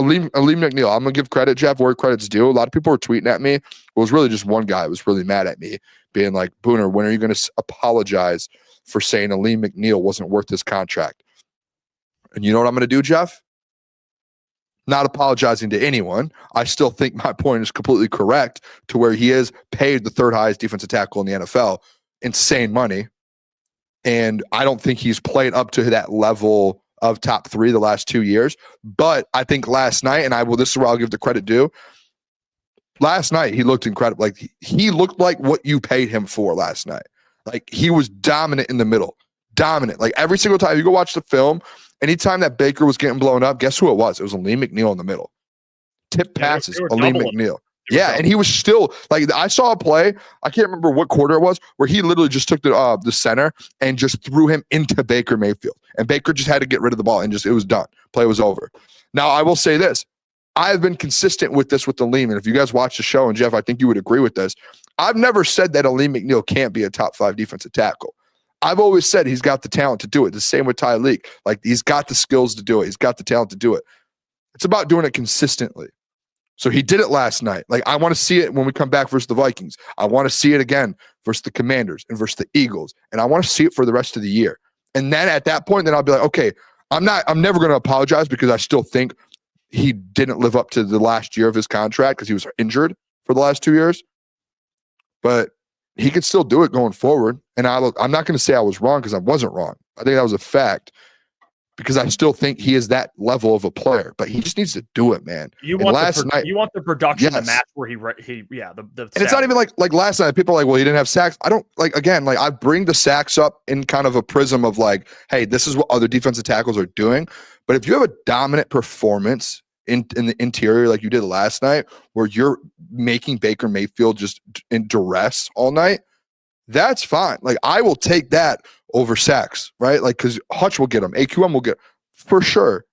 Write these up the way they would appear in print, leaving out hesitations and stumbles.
Alim McNeill, I'm going to give credit, Jeff, where credit's due. A lot of people were tweeting at me. It was really just one guy who was really mad at me, being like, Booner, when are you going to apologize for saying Alim McNeill wasn't worth his contract? And you know what I'm going to do, Jeff? Not apologizing to anyone. I still think my point is completely correct to where he is paid the third highest defensive tackle in the NFL. Insane money. And I don't think he's played up to that level of top 3 the last 2 years. But I think last night, and this is where I'll give the credit due. Last night, he looked incredible. Like he looked like what you paid him for last night. Like he was dominant in the middle. Dominant. Like every single time you go watch the film, anytime that Baker was getting blown up, guess who it was? It was Alim McNeill in the middle. Tip passes, Alim McNeill. Yeah, and he was still like, I saw a play, I can't remember what quarter it was, where he literally just took the center and just threw him into Baker Mayfield. And Baker just had to get rid of the ball and it was done. Play was over. Now, I will say this. I've been consistent with this with Alim, and if you guys watch the show, and Jeff, I think you would agree with this, I've never said that Alim McNeill can't be a top 5 defensive tackle. I've always said he's got the talent to do it. The same with Tyreek. Like, he's got the skills to do it. He's got the talent to do it. It's about doing it consistently. So he did it last night. Like, I want to see it when we come back versus the Vikings. I want to see it again versus the Commanders and versus the Eagles. And I want to see it for the rest of the year. And then at that point, then I'll be like, okay, I'm never going to apologize because I still think he didn't live up to the last year of his contract because he was injured for the last 2 years. But he could still do it going forward. And I'm not going to say I was wrong because I wasn't wrong. I think that was a fact because I still think he is that level of a player, but he just needs to do it, man. You want the production to match where and it's not even like last night. People are like, well, he didn't have sacks. I don't I bring the sacks up in kind of a prism of like, hey, this is what other defensive tackles are doing. But if you have a dominant performance in the interior like you did last night, where you're making Baker Mayfield just in duress all night, that's fine. Like, I will take that over sacks, right? Like, because Hutch will get them, AQM will get for sure.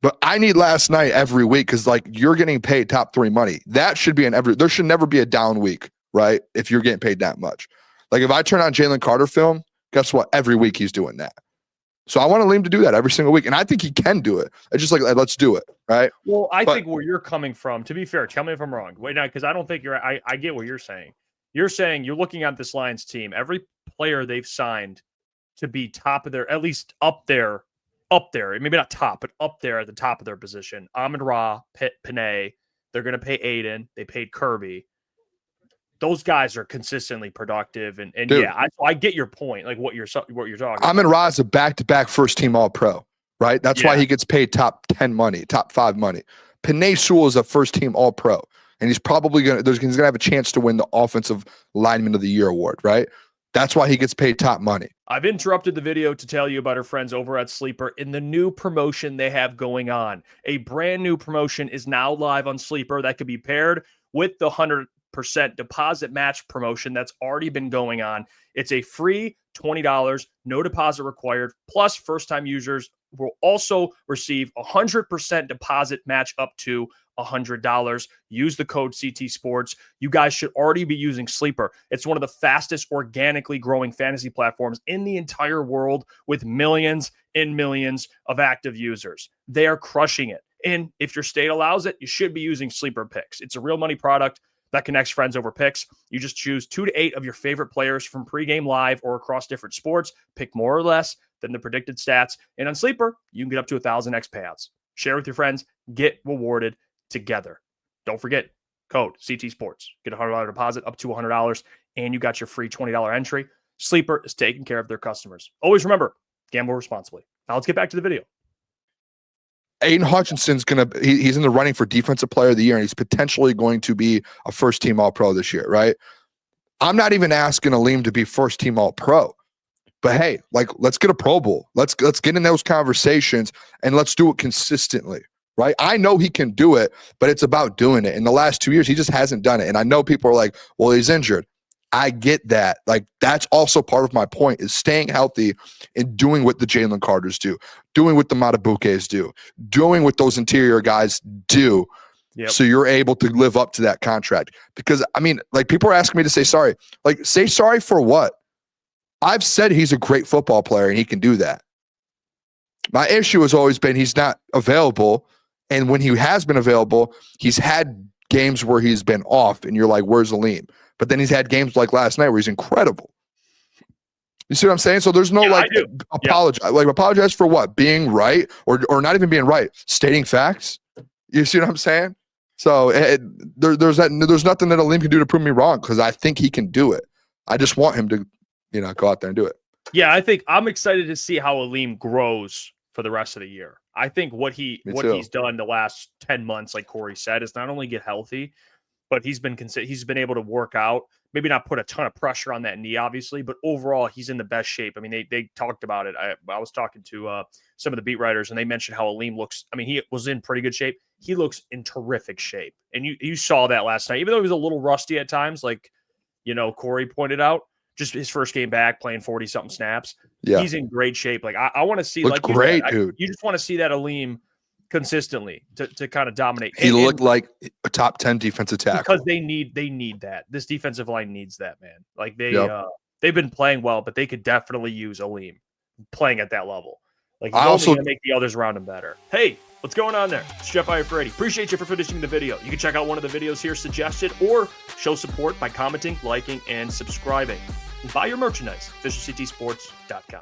But I need last night every week because, like, you're getting paid top 3 money. That should be there should never be a down week, right? If you're getting paid that much. Like, if I turn on Jalen Carter film, guess what? Every week he's doing that. So I want Alim to do that every single week. And I think he can do it. It's just like, let's do it, right? Well, I think where you're coming from, to be fair, tell me if I'm wrong. Wait, now, because I don't think I get what you're saying. You're saying you're looking at this Lions team, every player they've signed to be top of their, at least up there, maybe not top, but up there at the top of their position. Amon-Ra, Panay, they're going to pay Aiden. They paid Kirby. Those guys are consistently productive. And dude, yeah, I get your point, like what you're talking about. Amon-Ra is a back-to-back first-team All-Pro, right? That's why he gets paid top 10 money, top 5 money. Panay Sewell is a first-team All-Pro. And he's probably going to have a chance to win the Offensive Lineman of the Year award, right? That's why he gets paid top money. I've interrupted the video to tell you about our friends over at Sleeper in the new promotion they have going on. A brand new promotion is now live on Sleeper that could be paired with the 100% deposit match promotion that's already been going on. It's a free $20, no deposit required, plus first-time users will also receive 100% deposit match up to $100. Use the code CT Sports. You guys should already be using Sleeper. It's one of the fastest organically growing fantasy platforms in the entire world with millions and millions of active users. They are crushing it. And if your state allows it, you should be using Sleeper Picks. It's a real money product that connects friends over picks. You just choose 2 to 8 of your favorite players from pregame live or across different sports. Pick more or less than the predicted stats. And on Sleeper, you can get up to 1,000x payouts. Share with your friends. Get rewarded together. Don't forget, code CT Sports. Get a $100 deposit up to $100, and you got your free $20 entry. Sleeper is taking care of their customers. Always remember, gamble responsibly. Now let's get back to the video. Aiden Hutchinson's he's in the running for Defensive Player of the Year, and he's potentially going to be a first-team All-Pro this year, right? I'm not even asking Alim to be first-team All-Pro. But hey, like, let's get a Pro Bowl. Let's get in those conversations, and let's do it consistently. Right? I know he can do it, but it's about doing it. In the last 2 years, he just hasn't done it. And I know people are like, well, he's injured. I get that. Like, that's also part of my point is staying healthy and doing what the Jalen Carters do, doing what the Matabukes do, doing what those interior guys do. Yep. So you're able to live up to that contract. Because, I mean, like, people are asking me to say sorry. Like, say sorry for what? I've said he's a great football player and he can do that. My issue has always been he's not available. And when he has been available, he's had games where he's been off, and you're like, where's Alim? But then he's had games like last night where he's incredible. You see what I'm saying? So there's no apologize. Like, apologize for what? Being right, or not even being right, stating facts. You see what I'm saying? So there's nothing that Alim can do to prove me wrong, because I think he can do it. I just want him to, go out there and do it. Yeah, I think I'm excited to see how Alim grows for the rest of the year. I think what he's done the last 10 months, like Corey said, is not only get healthy, but he's been able to work out. Maybe not put a ton of pressure on that knee, obviously, but overall, he's in the best shape. I mean, they talked about it. I was talking to some of the beat writers, and they mentioned how Alim looks. I mean, he was in pretty good shape. He looks in terrific shape. And you saw that last night, even though he was a little rusty at times, like, Corey pointed out, just his first game back playing 40-something snaps. Yeah. He's in great shape. Like, I want to see, looked like, great, dude. You just want to see that Alim consistently to kind of dominate. He looked like a top 10 defensive tackle, because they need that. This defensive line needs that, man. Like, they've been playing well, but they could definitely use Alim playing at that level. Like, he's only going to make the others around him better. Hey, what's going on there? It's Jeff Iafrate. Appreciate you for finishing the video. You can check out one of the videos here suggested, or show support by commenting, liking, and subscribing. And buy your merchandise, officialctsports.com.